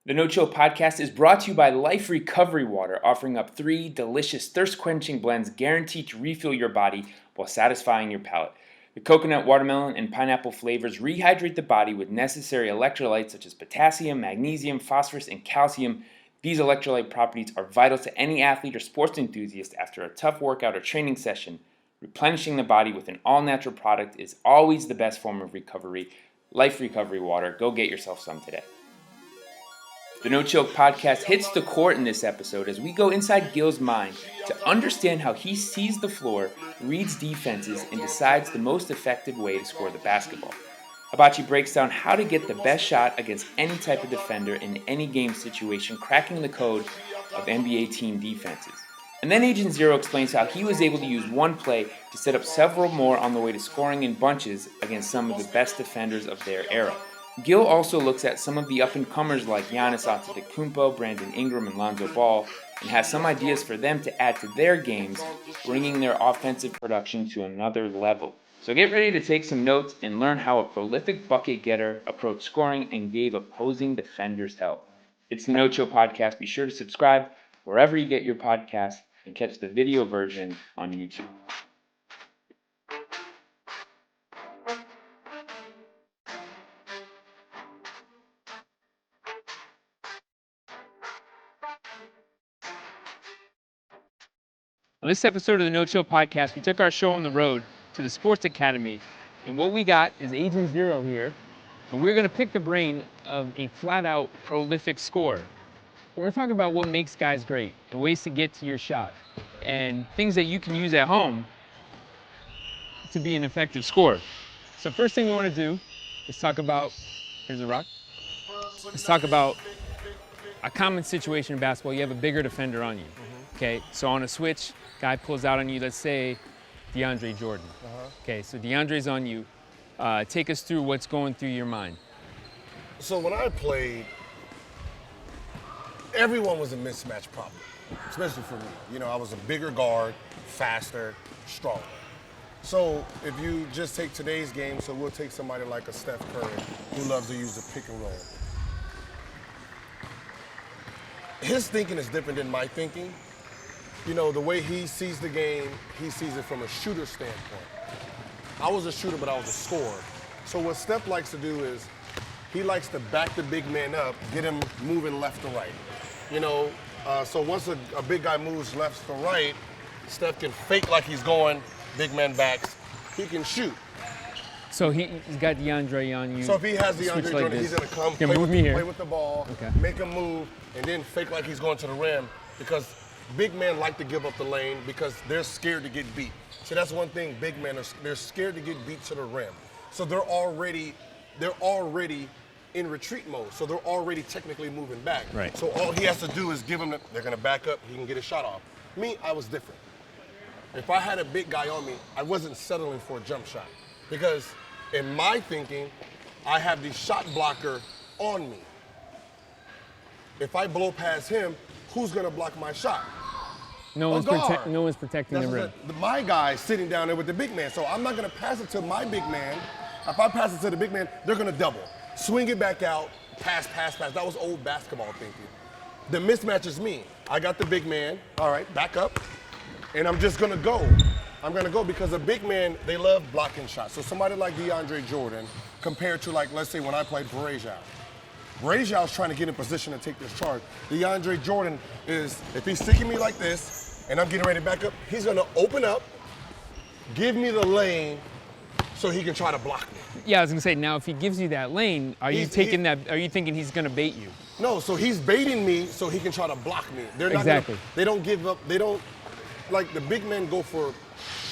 The No Chill podcast is brought to you by Life Recovery Water, offering up 3 delicious thirst-quenching blends guaranteed to refill your body while satisfying your palate. The coconut, watermelon, and pineapple flavors rehydrate the body with necessary electrolytes such as potassium, magnesium, phosphorus, and calcium. These electrolyte properties are vital to any athlete or sports enthusiast after a tough workout or training session. Replenishing the body with an all-natural product is always the best form of recovery. Life Recovery Water. Go get yourself some today. The No Chill podcast hits the court in this episode as we go inside Gil's mind to understand how he sees the floor, reads defenses, and decides the most effective way to score the basketball. Hibachi breaks down how to get the best shot against any type of defender in any game situation, cracking the code of NBA team defenses. And then Agent Zero explains how he was able to use one play to set up several more on the way to scoring in bunches against some of the best defenders of their era. Gil also looks at some of the up-and-comers like Giannis Antetokounmpo, Brandon Ingram, and Lonzo Ball, and has some ideas for them to add to their games, bringing their offensive production to another level. So get ready to take some notes and learn how a prolific bucket getter approached scoring and gave opposing defenders help. It's the No Chill podcast. Be sure to subscribe wherever you get your podcasts and catch the video version on YouTube. On this episode of the No Chill podcast, we took our show on the road to the Sports Academy, and what we got is Agent Zero here, and we're going to pick the brain of a flat-out prolific scorer. We're talking about what makes guys great, the ways to get to your shot, and things that you can use at home to be an effective scorer. So first thing we want to do is talk about, here's a rock, let's talk about a common situation in basketball. You have a bigger defender on you. Okay, so on a switch, guy pulls out on you, let's say DeAndre Jordan. Okay, so DeAndre's on you. Take us through what's going through your mind. So when I played, everyone was a mismatch problem, especially for me. You know, I was a bigger guard, faster, stronger. So if you just take today's game, so we'll take somebody like a Steph Curry who loves to use the pick and roll. His thinking is different than my thinking. You know, the way he sees the game, he sees it from a shooter standpoint. I was a shooter, but I was a scorer. So what Steph likes to do is he likes to back the big man up, get him moving left to right. You know, so once a big guy moves left to right, Steph can fake like he's going, big man backs, he can shoot. So he's got DeAndre on you. So if he has DeAndre Jordan, he's gonna come play with the ball, make him move, and then fake like he's going to the rim, because big men like to give up the lane because they're scared to get beat. So that's one thing, big men they're scared to get beat to the rim. So they're already in retreat mode. So they're already technically moving back. Right. So all he has to do is give them they're gonna back up, he can get a shot off. Me, I was different. If I had a big guy on me, I wasn't settling for a jump shot. Because in my thinking, I have the shot blocker on me. If I blow past him, who's gonna block my shot? No one's protecting the rim. My guy's sitting down there with the big man, so I'm not gonna pass it to my big man. If I pass it to the big man, they're gonna double. Swing it back out, pass. That was old basketball thinking. The mismatch is me. I got the big man, all right, back up, and I'm just gonna go. I'm gonna go because the big man, they love blocking shots. So somebody like DeAndre Jordan, compared to like, let's say when I played for Rayjow's trying to get in position to take this charge. DeAndre Jordan is, if he's sticking me like this, and I'm getting ready to back up, he's gonna open up, give me the lane, so he can try to block me. Yeah, I was gonna say, now if he gives you that lane, are you thinking he's gonna bait you? No, so he's baiting me so he can try to block me. They're not exactly. They don't give up, like the big men go for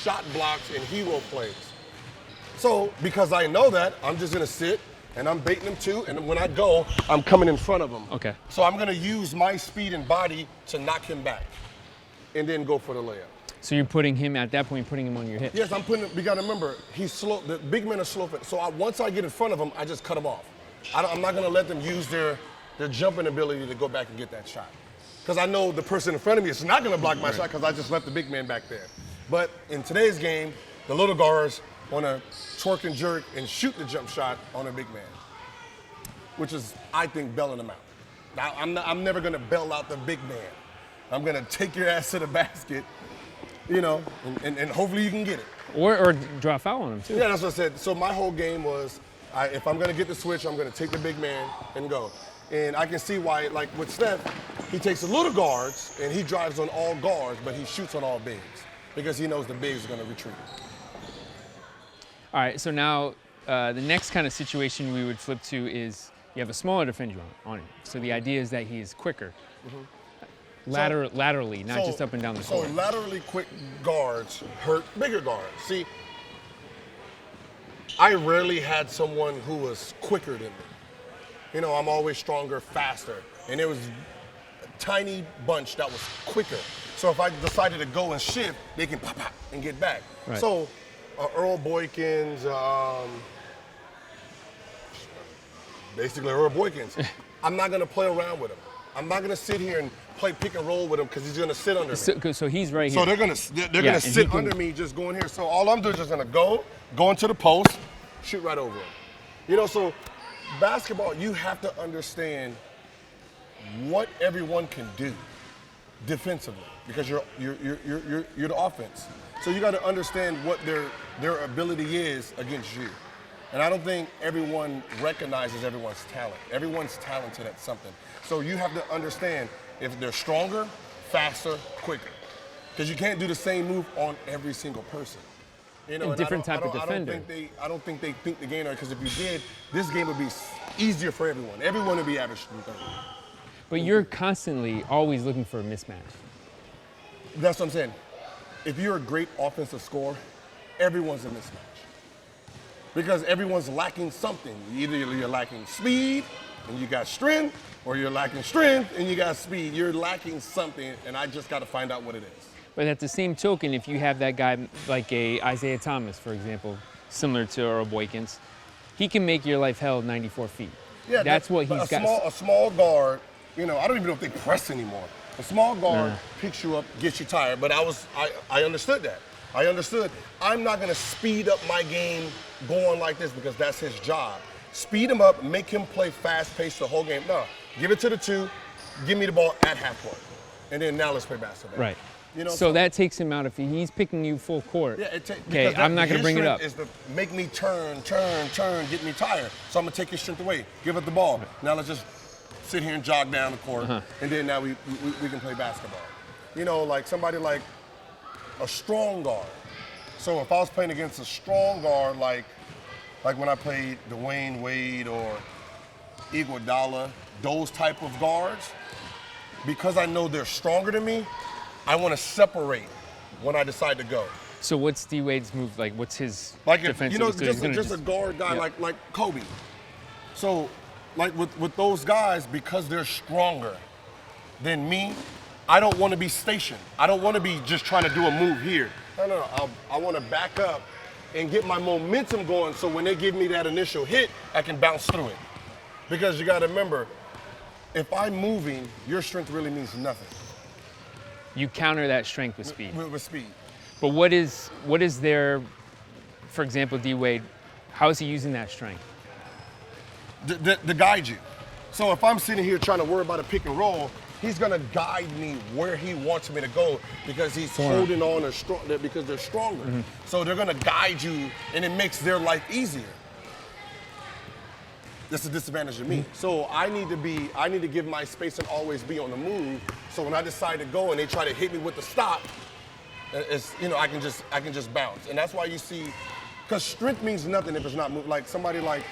shot blocks and hero plays. So, because I know that, I'm just gonna sit, and I'm baiting him too, and when I go, I'm coming in front of him. Okay. So I'm gonna use my speed and body to knock him back, and then go for the layup. So you're putting him, at that point, putting him on your hip? Yes, we gotta remember, he's slow, the big men are slow. So once I get in front of him, I just cut him off. I'm not gonna let them use their jumping ability to go back and get that shot. Because I know the person in front of me is not gonna block my shot because I just left the big man back there. But in today's game, the little guards want to twerk and jerk and shoot the jump shot on a big man, which is, I think, bailing them out. I'm never gonna bail out the big man. I'm gonna take your ass to the basket, and hopefully you can get it. Or draw foul on him too. Yeah, that's what I said. So my whole game was, if I'm gonna get the switch, I'm gonna take the big man and go. And I can see why, like with Steph, he takes the little guards and he drives on all guards, but he shoots on all bigs because he knows the bigs are gonna retreat. All right, so now the next kind of situation we would flip to is you have a smaller defender on him. So the idea is that he is quicker. Laterally, not just up and down the court. So laterally quick guards hurt bigger guards. See, I rarely had someone who was quicker than me. I'm always stronger, faster. And there was a tiny bunch that was quicker. So if I decided to go and shift, they can pop and get back. Right. So Earl Boykins, basically Earl Boykins, I'm not going to play around with him. I'm not going to sit here and play pick and roll with him because he's going to sit under me. So he's right here. So they're going to sit under me just going here. So all I'm doing is just going to go into the post, shoot right over him. So basketball, you have to understand what everyone can do defensively because you're the offense. So you got to understand what their ability is against you. And I don't think everyone recognizes everyone's talent. Everyone's talented at something. So you have to understand if they're stronger, faster, quicker. Because you can't do the same move on every single person. And different type of defender. I don't think they think the game, because if you did, this game would be easier for everyone. Everyone would be average from 30. But you're constantly always looking for a mismatch. That's what I'm saying. If you're a great offensive scorer, everyone's a mismatch. Because everyone's lacking something. Either you're lacking speed and you got strength, or you're lacking strength and you got speed. You're lacking something, and I just got to find out what it is. But at the same token, if you have that guy like a Isaiah Thomas, for example, similar to Earl Boykins, he can make your life hell 94 feet. Yeah, that's what he's got. A small guard, I don't even know if they press anymore. A small guard picks you up, gets you tired. But I understood that. I understood. I'm not going to speed up my game going like this because that's his job. Speed him up, make him play fast-paced the whole game. No, give it to the two, give me the ball at half court, and then now let's play basketball. Right. So that takes him out if he's picking you full court. Yeah, okay, I'm not going to bring it up. Is to make me turn, get me tired. So I'm going to take your strength away, give up the ball. Now let's just sit here and jog down the court, and then now we can play basketball. Like somebody like a strong guard. So if I was playing against a strong guard, like when I played Dwayne Wade or Iguodala, those type of guards, because I know they're stronger than me, I want to separate when I decide to go. So what's D Wade's move? Like, what's his defensive? Just a guard guy like Kobe. So, like with those guys, because they're stronger than me, I don't want to be stationed. I don't want to be just trying to do a move here. No. I want to back up and get my momentum going so when they give me that initial hit, I can bounce through it. Because you got to remember, if I'm moving, your strength really means nothing. You counter that strength with speed. With speed. But what is their, for example, D Wade, how is he using that strength? To guide you. So if I'm sitting here trying to worry about a pick and roll, he's gonna guide me where he wants me to go because he's holding on because they're stronger. So they're gonna guide you, and it makes their life easier. That's a disadvantage of me. So I need to give my space and always be on the move. So when I decide to go and they try to hit me with the stop, I can just bounce. And that's why you see, because strength means nothing if it's not moving. Like somebody like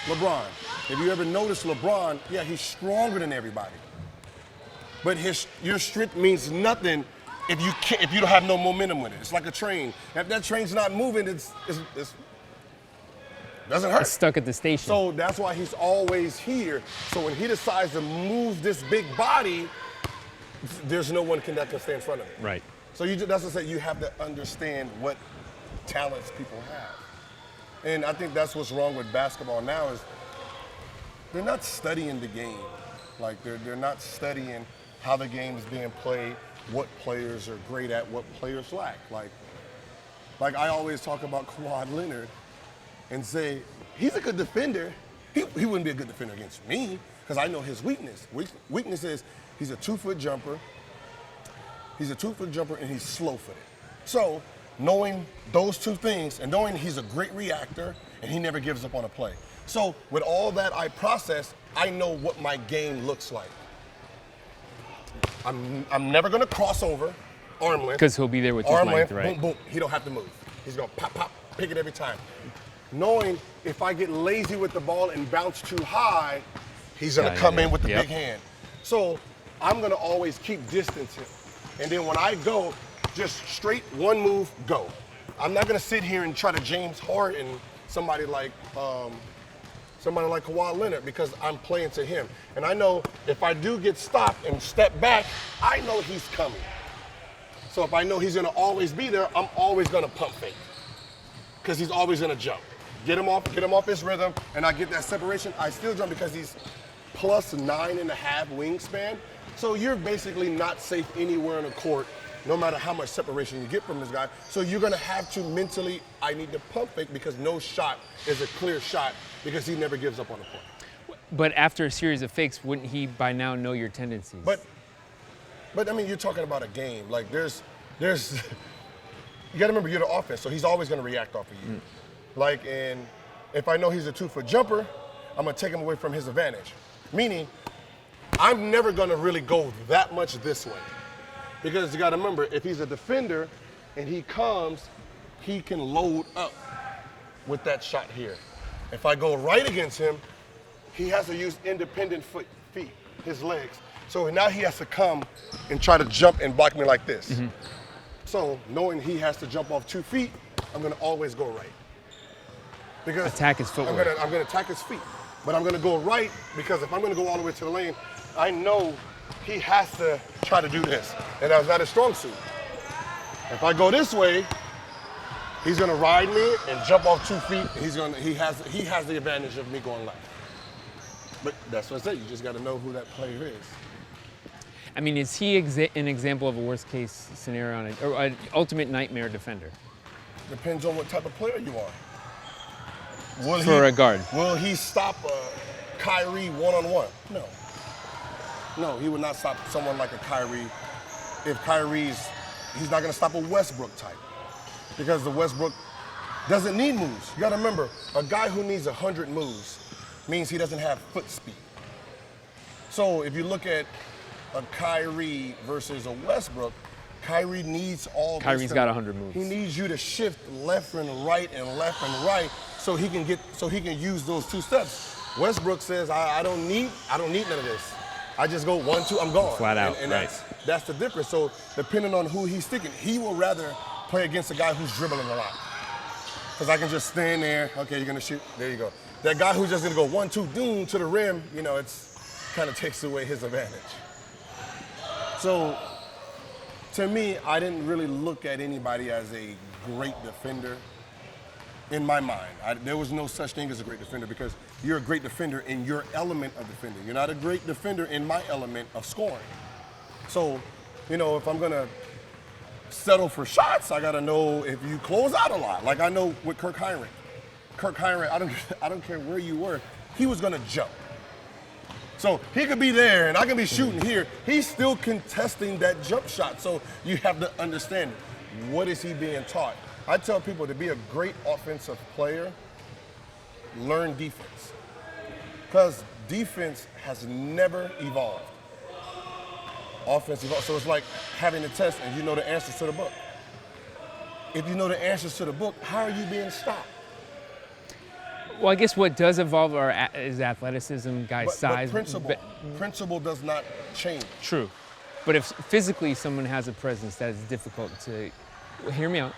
LeBron. If you ever notice LeBron, yeah, he's stronger than everybody. But your strength means nothing if you don't have no momentum with it. It's like a train. If that train's not moving, it doesn't hurt. It's stuck at the station. So that's why he's always here. So when he decides to move this big body, there's no one that can stay in front of him. Right. So that's what I say. You have to understand what talents people have. And I think that's what's wrong with basketball now is they're not studying the game. Like they're not studying how the game is being played, what players are great at, what players lack. Like I always talk about Kawhi Leonard and say, he's a good defender. He wouldn't be a good defender against me, because I know his weakness. Weakness is he's a 2-foot jumper. He's a 2-foot jumper and he's slow-footed. So knowing those two things and knowing he's a great reactor and he never gives up on a play. So with all that I process, I know what my game looks like. I'm never gonna cross over, arm length. Because he'll be there with his arm length, length, right? boom, boom. He don't have to move. He's gonna pop, pop, pick it every time. Knowing if I get lazy with the ball and bounce too high, he's gonna come in with the big hand. So I'm gonna always keep distance here. And then when I go, just straight one move, go. I'm not gonna sit here and try to James Harden somebody like Kawhi Leonard because I'm playing to him. And I know if I do get stopped and step back, I know he's coming. So if I know he's gonna always be there, I'm always gonna pump fake because he's always gonna jump. Get him off his rhythm, and I get that separation. I still jump because he's plus 9.5 wingspan. So you're basically not safe anywhere in the court, no matter how much separation you get from this guy. So you're gonna have to mentally, I need to pump fake because no shot is a clear shot because he never gives up on the play. But after a series of fakes, wouldn't he by now know your tendencies? But I mean, you're talking about a game. Like there's, you gotta remember you're the offense, so he's always gonna react off of you. Like, and if I know he's a 2-foot jumper, I'm gonna take him away from his advantage. Meaning, I'm never gonna really go that much this way. Because you gotta remember, if he's a defender and he comes, he can load up with that shot here. If I go right against him, he has to use independent feet, his legs. So now he has to come and try to jump and block me like this. So knowing he has to jump off 2 feet, I'm gonna always go right. Because attack his footwork. I'm gonna attack his feet. But I'm gonna go right because if I'm gonna go all the way to the lane, I know he has to try to do this. And that's not his strong suit. If I go this way, he's gonna ride me and jump off 2 feet. He has the advantage of me going left. But that's what I said, you just gotta know who that player is. I mean, is he an example of a worst case scenario or an ultimate nightmare defender? Depends on what type of player you are. For a guard. Will he stop Kyrie one-on-one? No. No, he would not stop someone like a Kyrie. If he's not gonna stop a Westbrook type. Because the Westbrook doesn't need moves. You gotta remember, a guy who needs 100 moves means he doesn't have foot speed. So if you look at a Kyrie versus a Westbrook, Kyrie needs all this. Kyrie's got 100 moves. He needs you to shift left and right so he can use those 2 steps. Westbrook says, I don't need none of this. I just go 1, 2, I'm gone. Flat out, and right. That's the difference. So depending on who he's sticking, he will rather play against a guy who's dribbling a lot. Because I can just stand there, okay, you're gonna shoot, there you go. That guy who's just gonna go 1, 2, doom to the rim, it's kind of takes away his advantage. So to me, I didn't really look at anybody as a great defender in my mind. There was no such thing as a great defender because you're a great defender in your element of defending. You're not a great defender in my element of scoring. So, if I'm gonna settle for shots, I gotta know if you close out a lot. Like I know with Kirk Heinrich, I don't care where you were, he was gonna jump. So he could be there and I can be shooting here. He's still contesting that jump shot. So you have to understand, what is he being taught? I tell people to be a great offensive player, learn defense. Because defense has never evolved. Offense evolved. So it's like having a test and you know the answers to the book. If you know the answers to the book, how are you being stopped? Well, I guess what does evolve is athleticism, guys' size. But principle does not change. True. But if physically someone has a presence that is difficult to, hear me out,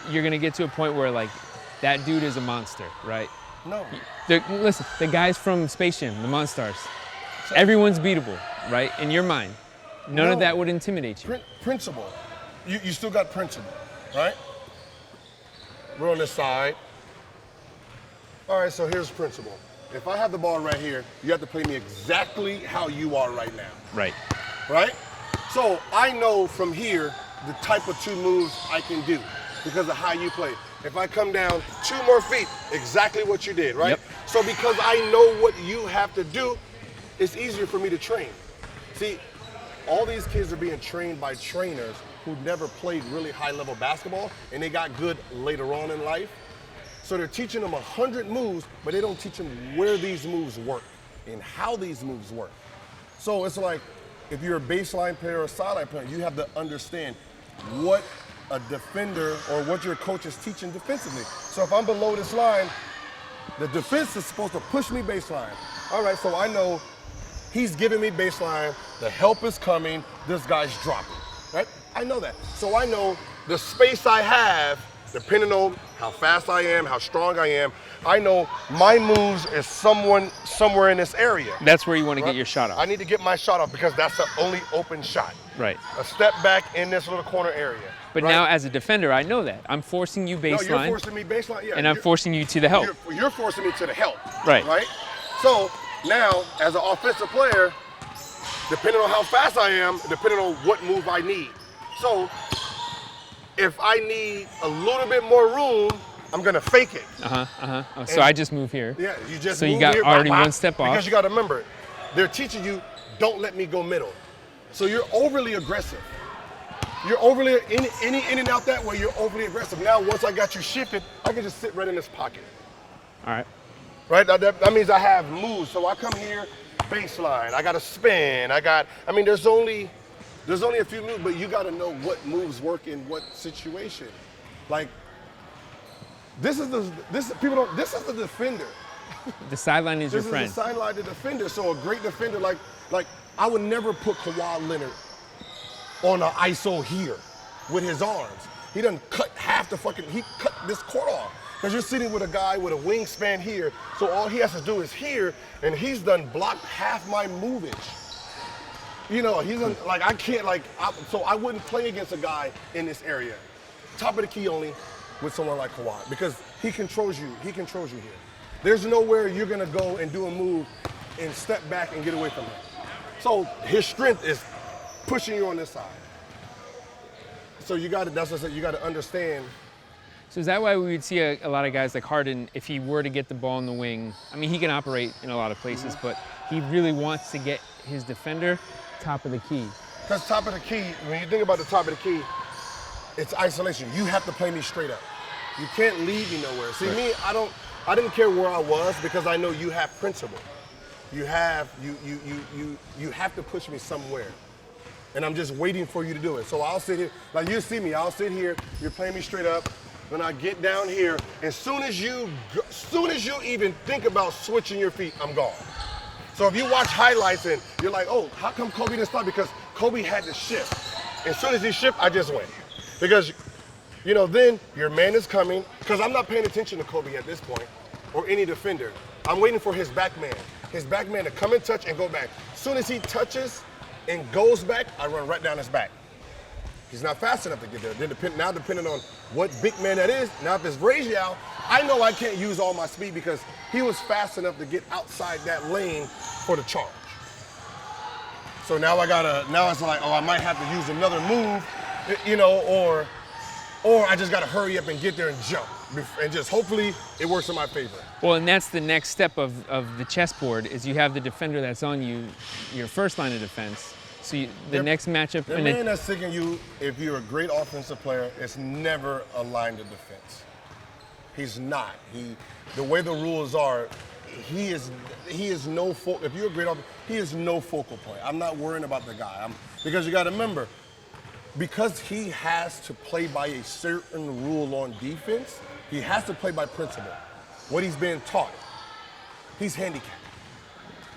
you're going to get to a point where, that dude is a monster, right? No. Listen, the guys from Space Jam, the Monstars, everyone's beatable, right? In your mind. None of that would intimidate you. Principle. You still got principle, right? We're on this side. All right, so here's principle. If I have the ball right here, you have to play me exactly how you are right now. Right. Right? So I know from here the type of 2 moves I can do because of how you play. If I come down 2 more feet, exactly what you did, right? Yep. So because I know what you have to do, it's easier for me to train. See, all these kids are being trained by trainers who never played really high-level basketball, and they got good later on in life. So they're teaching them 100 moves, but they don't teach them where these moves work and how these moves work. So it's like, if you're a baseline player or a sideline player, you have to understand what a defender or what your coach is teaching defensively. So if I'm below this line, the defense is supposed to push me baseline. All right, so I know he's giving me baseline, the help is coming, this guy's dropping, right? I know that. So I know the space I have, depending on how fast I am, how strong I am, I know my moves is somewhere in this area. That's where you want to Right? get your shot off. I need to get my shot off because that's the only open shot. Right. A step back in this little corner area. But right? now as a defender, I know that. I'm forcing you baseline. No, you're forcing me baseline, yeah. And I'm forcing you to the help. You're forcing me to the help. Right. Right? So now, as an offensive player, depending on how fast I am, depending on what move I need. So if I need a little bit more room, I'm gonna fake it. Oh, so I just move here. Yeah, you just So move you got here, already bop, bop, one step off. Because you gotta remember, they're teaching you, don't let me go middle. So you're overly aggressive. You're overly, in and out that way, you're overly aggressive. Now, once I got you shifted, I can just sit right in this pocket. All right. Right, that means I have moves. So I come here, baseline, I got a spin, there's only a few moves, but you gotta know what moves work in what situation. Like, this is the defender. The sideline is your friend. This is the sideline, the defender. So a great defender, like I would never put Kawhi Leonard on an ISO here with his arms. He done cut he cut this court off. Because you're sitting with a guy with a wingspan here, so all he has to do is here, and he's done blocked half my movage. You know, he's done, like, I can't, like, so I wouldn't play against a guy in this area. Top of the key only with someone like Kawhi, because he controls you here. There's nowhere you're gonna go and do a move and step back and get away from him. So his strength is pushing you on this side. So that's what I said, you gotta understand. So is that why we would see a lot of guys like Harden, if he were to get the ball in the wing, I mean, he can operate in a lot of places, but he really wants to get his defender top of the key. Because top of the key, when you think about the top of the key, it's isolation. You have to play me straight up. You can't lead me nowhere. See, me, I didn't care where I was because I know you have principle. You have to push me somewhere. And I'm just waiting for you to do it. So I'll sit here, like you see me, I'll sit here, you're playing me straight up. When I get down here, as soon as you even think about switching your feet, I'm gone. So if you watch highlights and you're like, oh, how come Kobe didn't stop? Because Kobe had to shift. As soon as he shifted, I just went. Because, then your man is coming, because I'm not paying attention to Kobe at this point, or any defender. I'm waiting for his back man to come and touch and go back. As soon as he touches and goes back, I run right down his back. He's not fast enough to get there. Now depending on what big man that is, now if it's Raziel, I know I can't use all my speed because he was fast enough to get outside that lane for the charge. So now it's like, oh, I might have to use another move, or I just gotta hurry up and get there and jump. And just hopefully it works in my favor. Well, and that's the next step of the chessboard is you have the defender that's on you, your first line of defense. So the next matchup. The man that's sticking you, if you're a great offensive player, is never a line of defense. He's not. The way the rules are, he is no if you're a great offensive, he is no focal point. I'm not worrying about the guy. Because you got to remember, because he has to play by a certain rule on defense, he has to play by principle. What he's being taught, he's handicapped.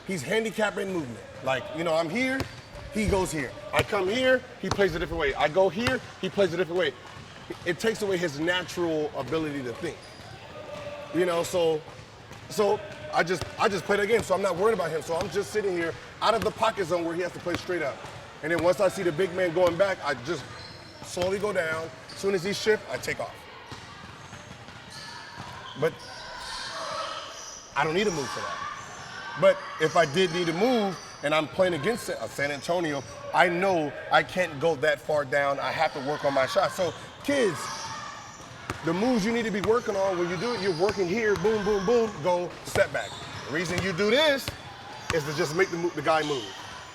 He's handicapped in movement. Like, I'm here, he goes here. I come here, he plays a different way. I go here, he plays a different way. It takes away his natural ability to think. So I just played a game, so I'm not worried about him. So I'm just sitting here out of the pocket zone where he has to play straight up. And then once I see the big man going back, I just slowly go down. As soon as he shifts, I take off. But I don't need a move for that. But if I did need a move and I'm playing against San Antonio, I know I can't go that far down. I have to work on my shot. So kids, the moves you need to be working on, when you do it, you're working here, boom, boom, boom, go step back. The reason you do this is to just make the guy move.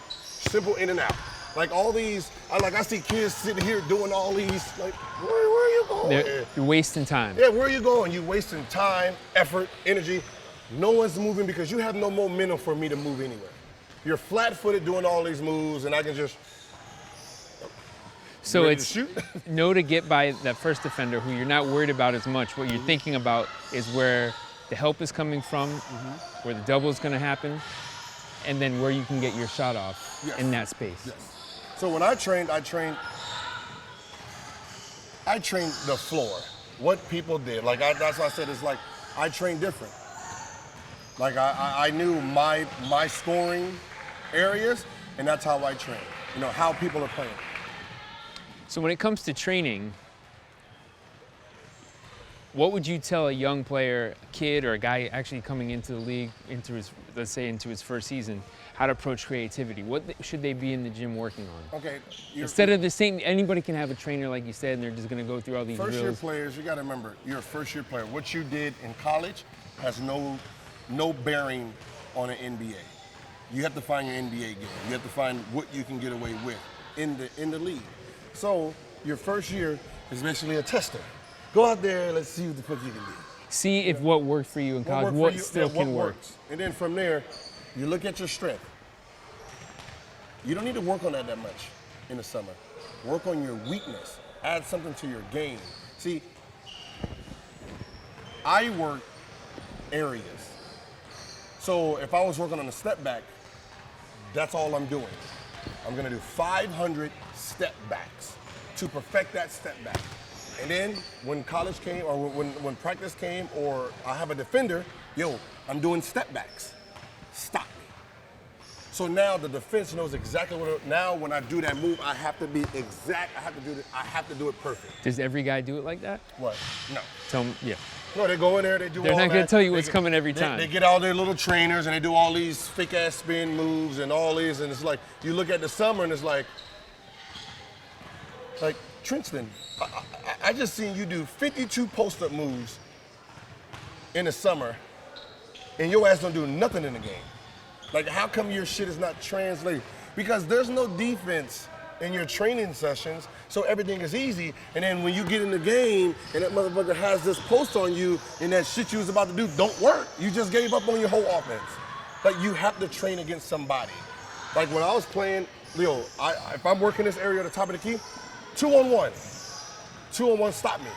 Simple in and out. Like all these, I see kids sitting here doing all these, like, where are you going? You're wasting time. Yeah, where are you going? You're wasting time, effort, energy. No one's moving because you have no momentum for me to move anywhere. You're flat-footed doing all these moves, and I can just So ready it's to shoot. know to get by that first defender who you're not worried about as much. What you're thinking about is where the help is coming from, where the double is going to happen, and then where you can get your shot off in that space. Yes. So when I trained the floor. What people did. Like that's why I said it's like I trained different. Like I knew my scoring areas, and that's how I train. You know, how people are playing. So when it comes to training, what would you tell a young player, a kid or a guy actually coming into the league, let's say into his first season, how to approach creativity? What should they be in the gym working on? Okay. Instead of the same, anybody can have a trainer like you said, and they're just going to go through all these First year drills. players, you got to remember, you're a first year player. What you did in college has no bearing on an NBA. You have to find your NBA game. You have to find what you can get away with in the league. So your first year is basically a tester. Go out there, let's see what the fuck you can do. See if what worked for you in college, what still can work. And then from there, you look at your strength. You don't need to work on that much in the summer. Work on your weakness. Add something to your game. See, I work areas. So if I was working on a step back, that's all I'm doing. I'm gonna do 500 step backs to perfect that step back. And then when college came, or when practice came, or I have a defender, I'm doing step backs. Stop me. So now the defense knows exactly now when I do that move, I have to be exact, I have to do it perfect. Does every guy do it like that? What? No. Tell them, yeah. No, they go in there, they do all that. They're not going to tell you what's coming every time. They get all their little trainers and they do all these fake ass spin moves and all these, and it's like, you look at the summer and it's like Trinston, I just seen you do 52 post-up moves in the summer and your ass don't do nothing in the game. Like, how come your shit is not translated? Because there's no defense in your training sessions, so everything is easy. And then when you get in the game and that motherfucker has this post on you and that shit you was about to do don't work, you just gave up on your whole offense. Like, you have to train against somebody. Like when I was playing, Leo, if I'm working this area at the top of the key, 2-on-1. 2-on-1, stop me.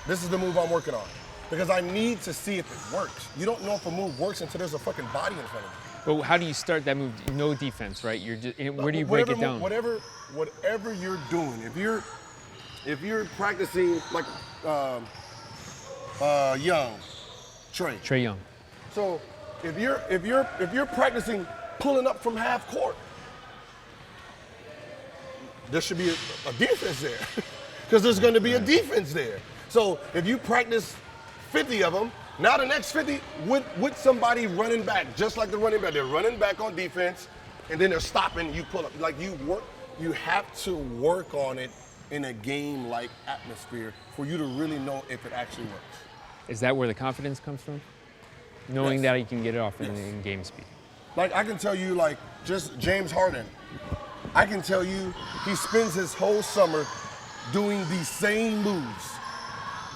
This is the move I'm working on. Because I need to see if it works. You don't know if a move works until there's a fucking body in front of you. But how do you start that move? No defense, right? You're just, where do you break it down? Whatever you're doing, if you're practicing like Trey Young. So if you're practicing pulling up from half court, there should be a defense there, because there's going to be a defense there. So if you practice 50 of them. Now the next 50 with somebody running back, just like the running back. They're running back on defense, and then they're stopping. You pull up. Like you have to work on it in a game-like atmosphere for you to really know if it actually works. Is that where the confidence comes from? Knowing that you can get it off in game speed. Like I can tell you, like just James Harden. I can tell you he spends his whole summer doing these same moves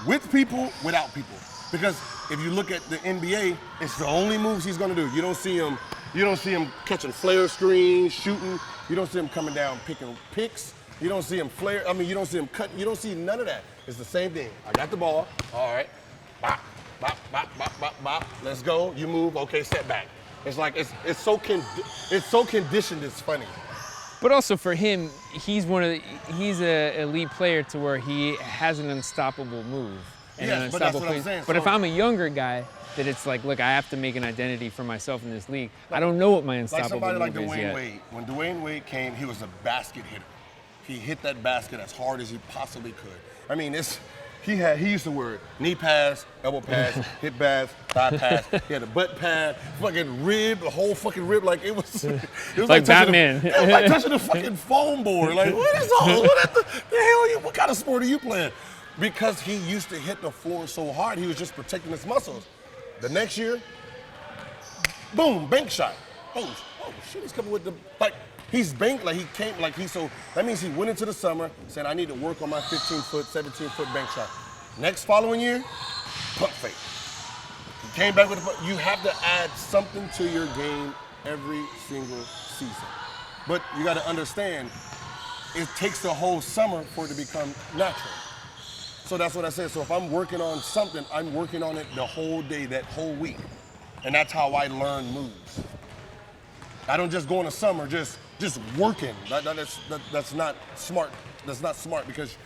with people, without people. Because if you look at the NBA, it's the only moves he's gonna do. You don't see him catching flare screens, shooting. You don't see him coming down picking picks. You don't see him you don't see him cut. You don't see none of that. It's the same thing. I got the ball. All right. Bop, bop, bop, bop, bop, bop. Let's go. You move. Okay, step back. It's like it's so conditioned. It's funny. But also for him, he's an elite player to where he has an unstoppable move. Yes, but that's what I'm saying. But if I'm a younger guy, that it's like, look, I have to make an identity for myself in this league. I don't know what my unstoppable move is yet. Like somebody like Dwayne Wade. When Dwayne Wade came, he was a basket hitter. He hit that basket as hard as he possibly could. I mean, he used the word knee pass, elbow pass, hip pass, thigh pass. He had a butt pad, fucking rib, the whole fucking rib. Like it was like Batman. It was like touching the fucking foam board. Like what is all? The hell? What kind of sport are you playing? Because he used to hit the floor so hard, he was just protecting his muscles. The next year, boom, bank shot. oh shit, he's coming with the, like, he's banked, like he came, like so that means he went into the summer, said, I need to work on my 15-foot, 17-foot bank shot. Next following year, pump fake. He came back with a, you have to add something to your game every single season. But you got to understand, it takes the whole summer for it to become natural. So that's what I said. So if I'm working on something, I'm working on it the whole day, that whole week. And that's how I learn moves. I don't just go in the summer just working. That's not smart. That's not smart, because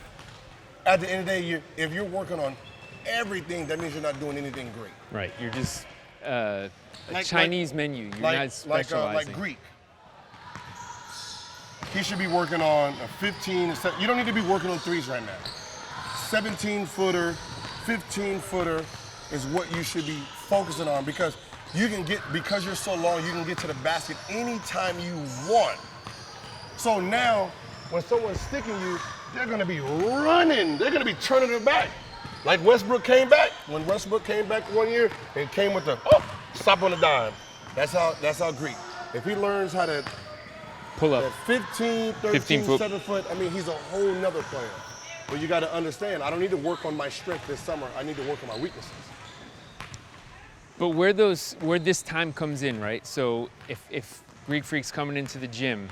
at the end of the day, if you're working on everything, that means you're not doing anything great. Right. You're just a Chinese menu. You're not specializing. Like Greek. He should be working on a 15. You don't need to be working on threes right now. 17-footer, 15-footer is what you should be focusing on, because because you're so long, you can get to the basket anytime you want. So now, when someone's sticking you, they're gonna be running. They're gonna be turning it back. Like Westbrook came back. When Westbrook came back one year and came with the, stop on the dime. That's how Greek. If he learns how to pull up, 15, 13, 7 foot, I mean, he's a whole nother player. But you got to understand, I don't need to work on my strength this summer. I need to work on my weaknesses. But where this time comes in, right? So if Greek Freak's coming into the gym,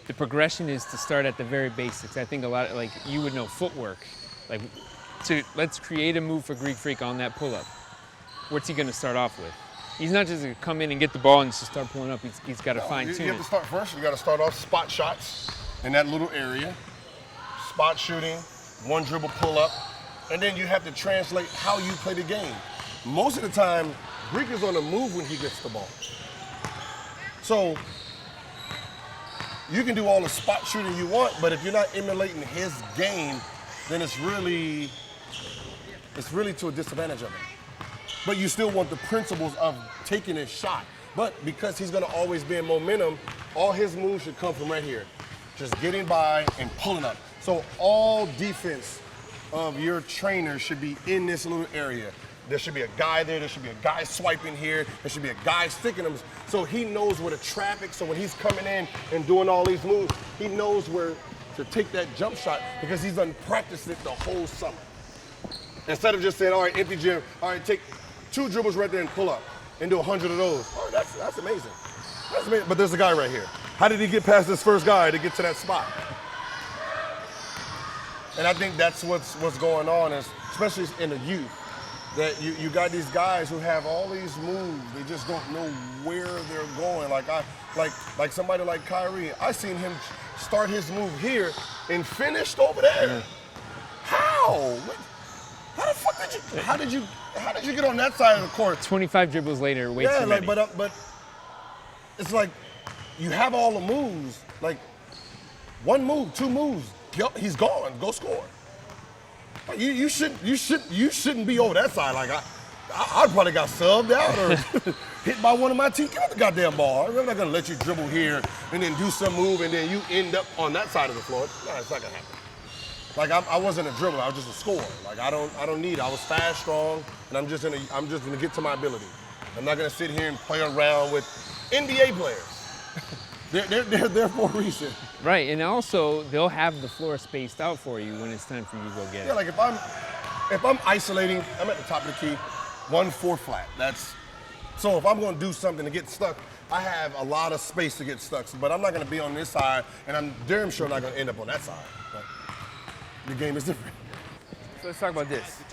the progression is to start at the very basics. I think a lot, like you would know footwork. Like, let's create a move for Greek Freak on that pull-up. What's he going to start off with? He's not just going to come in and get the ball and just start pulling up. He's got to fine-tune it. You have to start first. You got to start off spot shots in that little area. Spot shooting, one dribble pull up, and then you have to translate how you play the game. Most of the time, Greek is on the move when he gets the ball. So you can do all the spot shooting you want, but if you're not emulating his game, then it's really to a disadvantage of him. But you still want the principles of taking his shot. But because he's gonna always be in momentum, all his moves should come from right here. Just getting by and pulling up. So all defense of your trainer should be in this little area. There should be a guy there. There should be a guy swiping here. There should be a guy sticking them. So he knows where the traffic, so when he's coming in and doing all these moves, he knows where to take that jump shot, because he's done practiced it the whole summer. Instead of just saying, all right, empty gym, all right, take 2 dribbles right there and pull up and do 100 of those. Oh, that's amazing. That's amazing. But there's a guy right here. How did he get past this first guy to get to that spot? And I think that's what's going on, is, especially in the youth, that you got these guys who have all these moves. They just don't know where they're going. Like somebody like Kyrie, I seen him start his move here and finished over there. Yeah. How? How the fuck how did you get on that side of the court? 25 dribbles later, way too many. But it's like you have all the moves. Like 1 move, 2 moves, he's gone. Go score. Like you shouldn't be over that side. Like I probably got subbed out or hit by one of my team. Give me the goddamn ball. I'm not gonna let you dribble here and then do some move and then you end up on that side of the floor. No, it's not gonna happen. Like I wasn't a dribbler. I was just a scorer. Like I don't need it. I was fast, strong, and I'm just gonna get to my ability. I'm not gonna sit here and play around with NBA players. They're there for a reason. Right, and also they'll have the floor spaced out for you when it's time for you to go get it. Yeah, like if I'm isolating, I'm at the top of the key, 1-4 flat. So if I'm gonna do something to get stuck, I have a lot of space to get stuck. But I'm not gonna be on this side, and I'm damn sure not gonna end up on that side. But the game is different. So let's talk about this.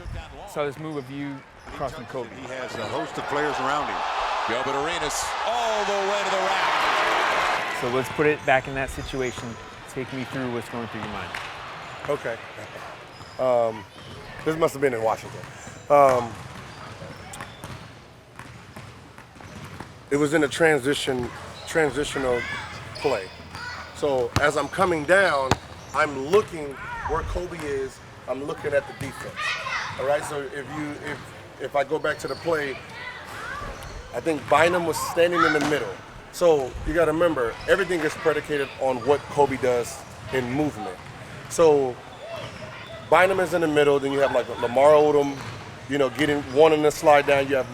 Saw this move of you crossing Kobe. He has a host of players around him. Gilbert Arenas all the way to the rack. So let's put it back in that situation. Take me through what's going through your mind. Okay. This must have been in Washington. It was in a transitional play. So as I'm coming down, I'm looking where Kobe is. I'm looking at the defense. All right. So if I go back to the play, I think Bynum was standing in the middle. So you got to remember, everything is predicated on what Kobe does in movement. So Bynum is in the middle. Then you have like Lamar Odom, getting one in the slide down. You have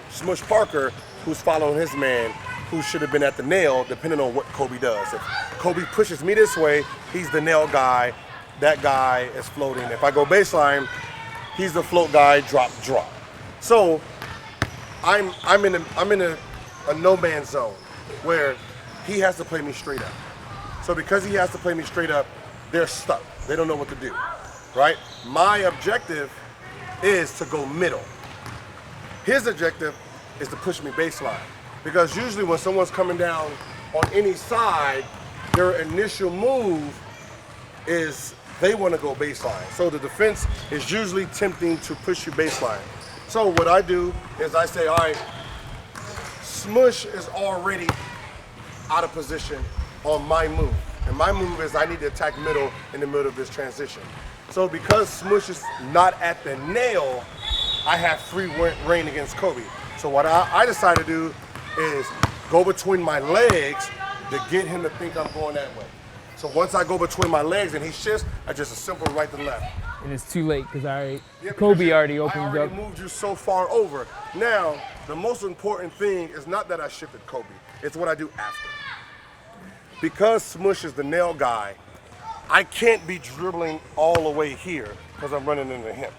Smush Parker, who's following his man. who should have been at the nail, depending on what Kobe does. If Kobe pushes me this way, he's the nail guy. That guy is floating. If I go baseline, he's the float guy, drop. So I'm in a no man's zone where he has to play me straight up. So because he has to play me straight up, they're stuck. They don't know what to do, right? My objective is to go middle. His objective is to push me baseline. Because usually when someone's coming down on any side, their initial move is they want to go baseline. So the defense is usually tempting to push you baseline. So what I do is I say, all right, Smush is already out of position on my move. And my move is I need to attack middle in the middle of this transition. So because Smush is not at the nail, I have free reign against Kobe. So what I decide to do is go between my legs to get him to think I'm going that way. So once I go between my legs and he shifts, I just a simple right to left. And it's too late because Kobe already opened up. I already moved you so far over. Now, the most important thing is not that I shifted Kobe. It's what I do after. Because Smush is the nail guy, I can't be dribbling all the way here because I'm running into him,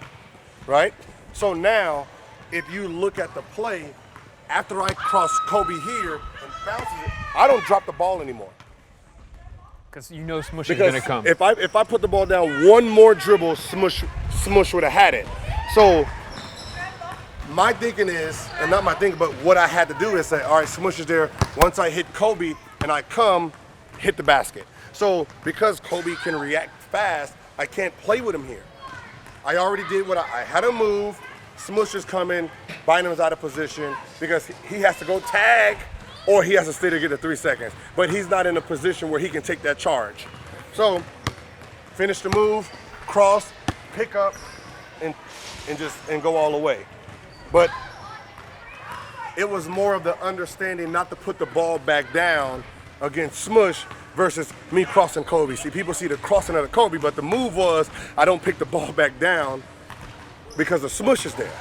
right? So now, if you look at the play, after I cross Kobe here and bounces it, I don't drop the ball anymore. Because you know Smush is going to come. If I put the ball down one more dribble, Smush would have had it. So my thinking is, and not my thinking, but what I had to do is say, all right, Smush is there. Once I hit Kobe and I come, hit the basket. So because Kobe can react fast, I can't play with him here. I already did what I had to move. Smush is coming, Bynum's out of position because he has to go tag or he has to stay to get the 3 seconds. But he's not in a position where he can take that charge. So finish the move, cross, pick up, and go all the way. But it was more of the understanding not to put the ball back down against Smush versus me crossing Kobe. See, people see the crossing of the Kobe, but the move was I don't pick the ball back down because the Smush is there.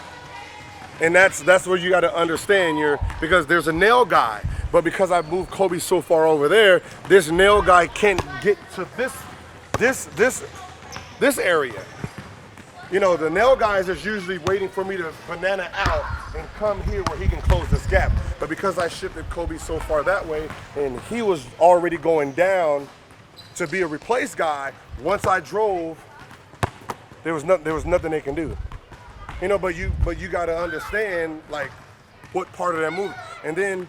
And that's where you got to understand because there's a nail guy, but because I moved Kobe so far over there, this nail guy can't get to this area. You know, the nail guys is usually waiting for me to banana out and come here where he can close this gap. But because I shifted Kobe so far that way and he was already going down to be a replace guy, once I drove, there was nothing they can do. You know, but you got to understand like what part of that move. And then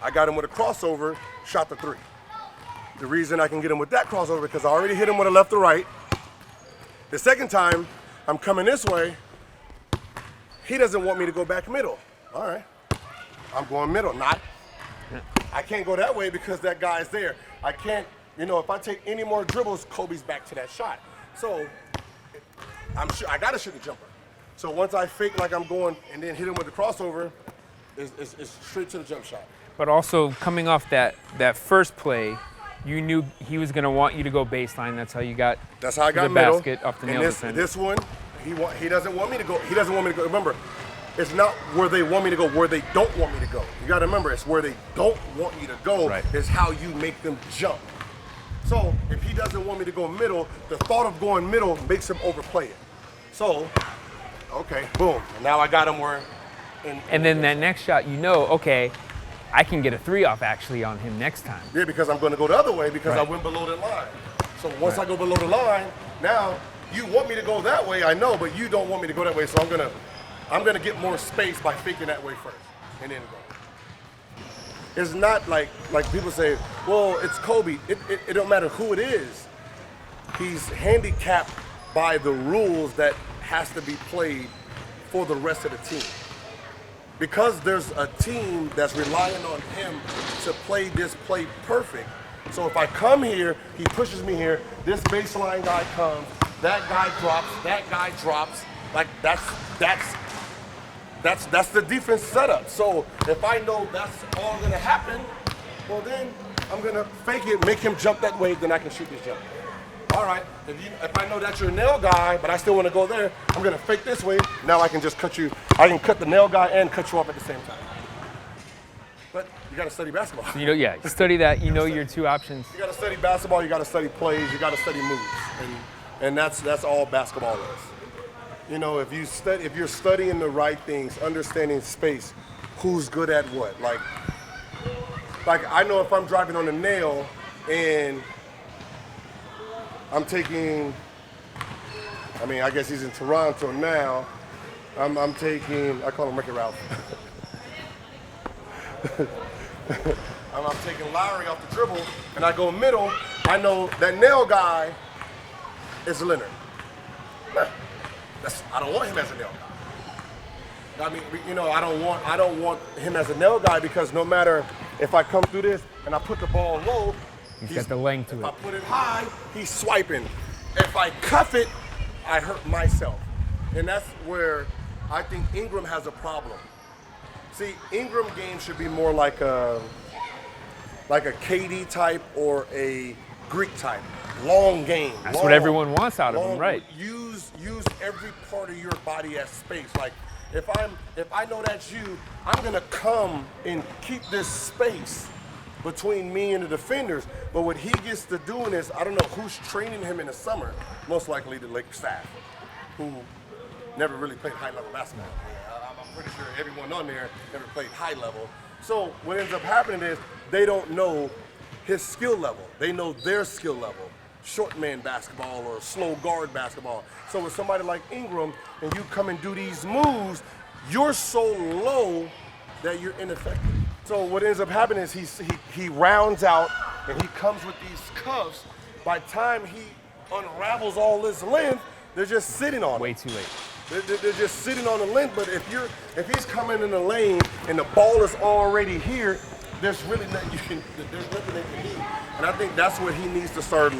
I got him with a crossover, shot the 3. The reason I can get him with that crossover because I already hit him with a left or right. The second time I'm coming this way, he doesn't want me to go back middle. All right, I'm going middle. I can't go that way because that guy's there. I can't, if I take any more dribbles, Kobe's back to that shot. So I got to shoot the jumper. So once I fake like I'm going and then hit him with the crossover, it's straight to the jump shot. But also coming off that first play, you knew he was going to want you to go baseline. That's how you got That's how I got the middle. basket off the nail defender. This one, he doesn't want me to go. He doesn't want me to go. Remember, it's not where they want me to go, where they don't want me to go. You got to remember, it's where they don't want you to go is how you make them jump. So if he doesn't want me to go middle, the thought of going middle makes him overplay it. So, okay, boom. And now I got him where. And then that next shot, okay, I can get a 3 off actually on him next time. Yeah, because I'm going to go the other way because I went below the line. So once I go below the line, now you want me to go that way, I know, but you don't want me to go that way. So I'm gonna get more space by faking that way first, and then go. It's not like people say, well, it's Kobe. It don't matter who it is. He's handicapped by the rules that has to be played for the rest of the team. Because there's a team that's relying on him to play this play perfect. So if I come here, he pushes me here, this baseline guy comes, that guy drops, like that's the defense setup. So if I know that's all gonna happen, well then I'm gonna fake it, make him jump that way, then I can shoot this jump. All right, if I know that's your nail guy, but I still wanna go there, I'm gonna fake this way, now I can just cut you, I can cut the nail guy and cut you off at the same time. But you got to study basketball. So, you study that. You know your two options. You got to study basketball. You got to study plays. You got to study moves, and that's all basketball is. You know, if you're studying the right things, understanding space, who's good at what. Like I know if I'm driving on a nail and I'm taking. I mean, I guess he's in Toronto now. I'm taking. I call him Ricky Ralph. I'm taking Lowry off the dribble, and I go middle. I know that nail guy is Leonard. I don't want him as a nail guy. I mean, you know, I don't want him as a nail guy because no matter if I come through this and I put the ball low, he's got the length to it. If I put it high, he's swiping. If I cuff it, I hurt myself, and that's where I think Ingram has a problem. See, Ingram game should be more like a KD type or a Greek type. Long game. That's what everyone wants out of him, right? Use every part of your body as space. Like if I know that's you, I'm gonna come and keep this space between me and the defenders. But what he gets to doing is, I don't know who's training him in the summer. Most likely the Lakers staff, who never really played high-level basketball. I'm pretty sure everyone on there never played high level. So what ends up happening is they don't know his skill level. They know their skill level. Short man basketball or slow guard basketball. So with somebody like Ingram and you come and do these moves, you're so low that you're ineffective. So what ends up happening is he rounds out and he comes with these cuffs. By the time he unravels all this length, they're just sitting on Way it. too late. They're just sitting on the length, but if he's coming in the lane and the ball is already here, there's really nothing there's nothing they can do. And I think that's what he needs to start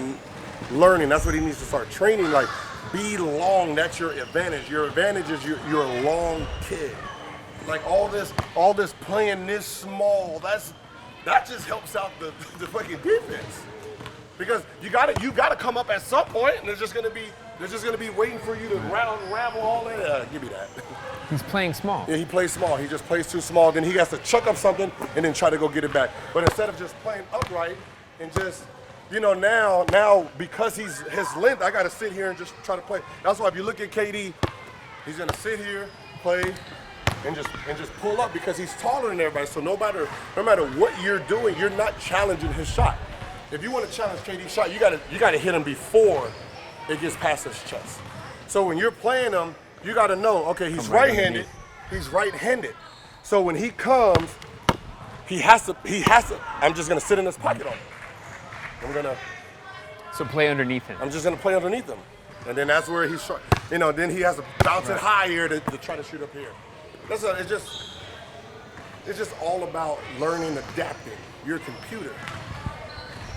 learning. That's what he needs to start training. Like, be long. That's your advantage. Your advantage is you're a long kid. Like all this playing this small. That just helps out the fucking defense. Because you gotta come up at some point, and they're just gonna be waiting for you to unravel all that. Give me that. He's playing small. Yeah, he plays small. He just plays too small. Then he has to chuck up something and then try to go get it back. But instead of just playing upright and just, you know, now because he's his length, I gotta sit here and just try to play. That's why if you look at KD, he's gonna sit here, play, and just pull up because he's taller than everybody. So no matter what you're doing, you're not challenging his shot. If you want to challenge KD's shot, you gotta hit him before it gets past his chest. So when you're playing him, you gotta know, okay, he's right-handed. He's right-handed. So when he comes, he has to. I'm just gonna sit in his pocket on him. So play underneath him. I'm just gonna play underneath him, and then that's where he's, you know. Then he has to bounce it high here to try to shoot up here. It's just all about learning, adapting. You're a computer.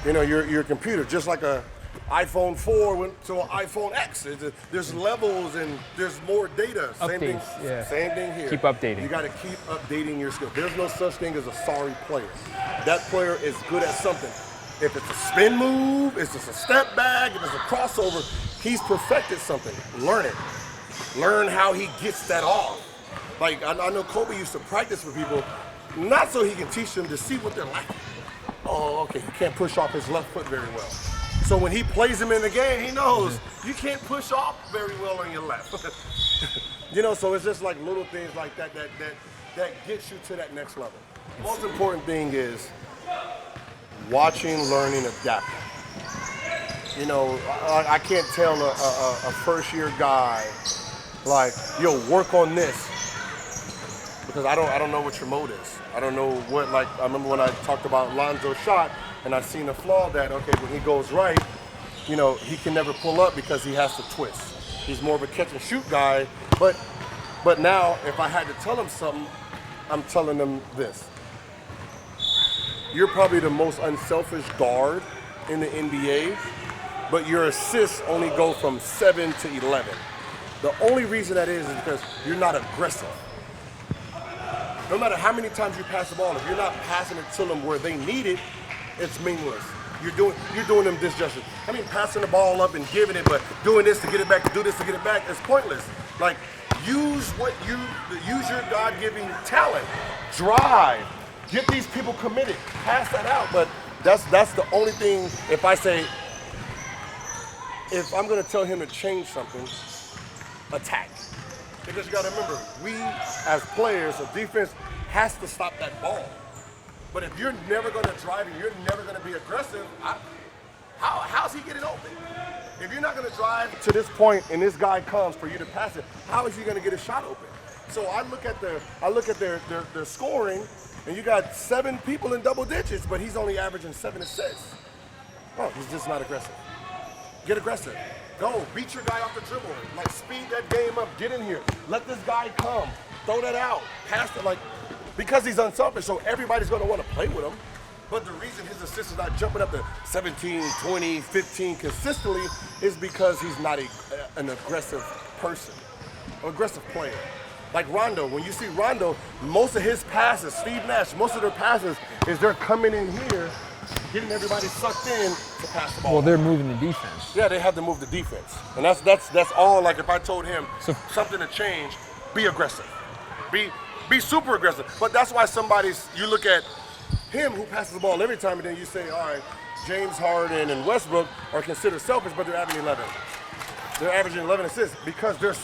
You know, your computer, just like a iPhone 4 went to an iPhone X. There's levels and there's more data. Same thing here. Keep updating. You got to keep updating your skills. There's no such thing as a sorry player. That player is good at something. If it's a spin move, if it's a step back, if it's a crossover, he's perfected something. Learn it. Learn how he gets that off. Like, I know Kobe used to practice with people, not so he can teach them to see what they're like. Oh, okay, he can't push off his left foot very well. So when he plays him in the game, he knows you can't push off very well on your left. You know, so it's just like little things like that gets you to that next level. Most important thing is watching, learning, adapting. You know, I can't tell a first-year guy, like, yo, work on this, because I don't know what your mode is. I don't know what, like, I remember when I talked about Lonzo's shot, and I seen a flaw that, okay, when he goes right, you know, he can never pull up because he has to twist. He's more of a catch and shoot guy, but now if I had to tell him something, I'm telling him this. You're probably the most unselfish guard in the NBA, but your assists only go from 7 to 11. The only reason that is because you're not aggressive. No matter how many times you pass the ball, if you're not passing it to them where they need it, it's meaningless. You're doing them disjustice. I mean, passing the ball up and giving it, but doing this to get it back, to do this to get it back, it's pointless. Like, use your God-given talent. Drive, Get these people committed. Pass that out. But that's the only thing. If I'm going to tell him to change something, attack. Because you got to remember, we as players, the defense has to stop that ball. But if you're never going to drive and you're never going to be aggressive, how's he getting open? If you're not going to drive to this point and this guy comes for you to pass it, how is he going to get a shot open? So I look at their scoring, and you got 7 people in double digits, but he's only averaging 7 assists. Oh, he's just not aggressive. Get aggressive. Go, beat your guy off the dribble. Like, speed that game up. Get in here. Let this guy come. Throw that out. Pass it, because he's unselfish, so everybody's going to want to play with him. But the reason his assists is not jumping up to 17, 20, 15 consistently is because he's not an aggressive person, an aggressive player. Like Rondo, when you see Rondo, most of his passes, Steve Nash, most of their passes is they're coming in here, getting everybody sucked in to pass the ball. Well, they're moving the defense. Yeah, they have to move the defense. And that's all. Like, if I told him something to change, be aggressive. Be super aggressive. But that's why you look at him who passes the ball every time, and then you say, all right, James Harden and Westbrook are considered selfish, but they're averaging 11. They're averaging 11 assists because they're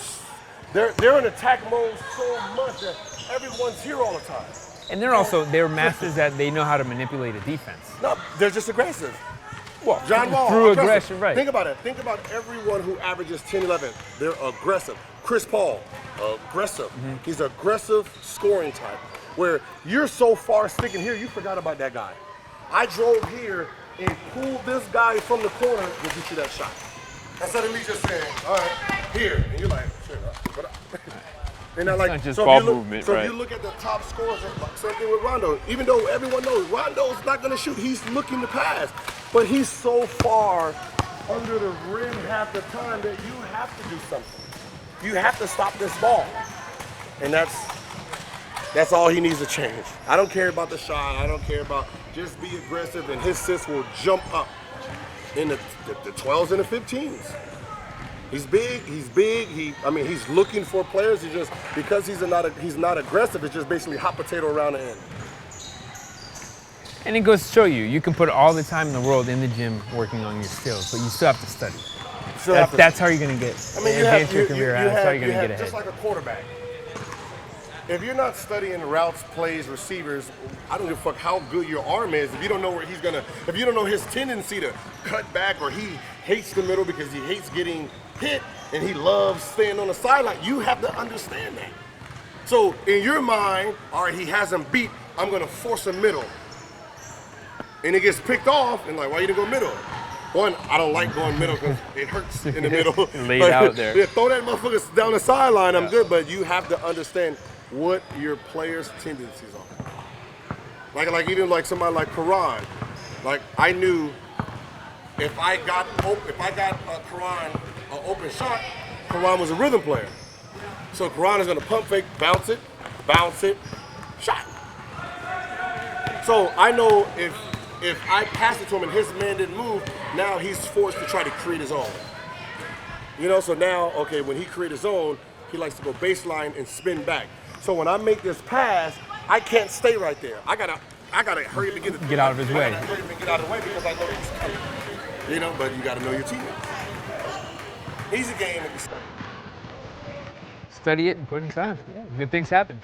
in attack mode so much that everyone's here all the time. And they're masters that they know how to manipulate a defense. No, they're just aggressive. Well, John Wall, through aggressive. aggression, right. Think about it. Think about everyone who averages 10, 11. They're aggressive. Chris Paul, aggressive. Mm-hmm. He's an aggressive scoring type. Where you're so far sticking here, you forgot about that guy. I drove here and pulled this guy from the corner to get you that shot. Instead of me just saying, all right, here. And you're like, shit, what up? And It's not just ball movement, so right. if you look at the top scorers, same thing with Rondo. Even though everyone knows Rondo's not going to shoot, he's looking to pass. But he's so far under the rim half the time that you have to do something. You have to stop this ball. And that's all he needs to change. I don't care about the shot. I don't care about, just be aggressive, and his assists will jump up in the 12s and the 15s. He's big. He's looking for players. He just, because he's not aggressive, it's just basically hot potato around the end. And it goes to show you can put all the time in the world in the gym working on your skills, but you still have to study. That's how you're going to get advance your career. That's how you're going to get ahead. Just like a quarterback. If you're not studying routes, plays, receivers, I don't give a fuck how good your arm is. If you don't know where if you don't know his tendency to cut back, or he hates the middle because he hates getting hit and he loves staying on the sideline, you have to understand that. So in your mind, all right, he has him beat, I'm gonna force a middle. And it gets picked off, and like, why you didn't go middle? One, I don't like going middle because it hurts in the middle. Laid out there. Yeah, throw that motherfucker down the sideline, I'm good, but you have to understand what your players' tendencies are. Like even like somebody like Karan, like I knew if I got Karan an open shot, Karan was a rhythm player. So Karan is gonna pump fake, bounce it, shot. So I know if I pass it to him and his man didn't move, now he's forced to try to create his own. You know, so now, okay, when he creates his own, he likes to go baseline and spin back. So when I make this pass, I can't stay right there. I gotta hurry up and get out of his way. I gotta hurry up and get out of the way because I know he's coming. You know, but you gotta know your teammates. Easy game if you study. Study it and put in time. Yeah, good things happen.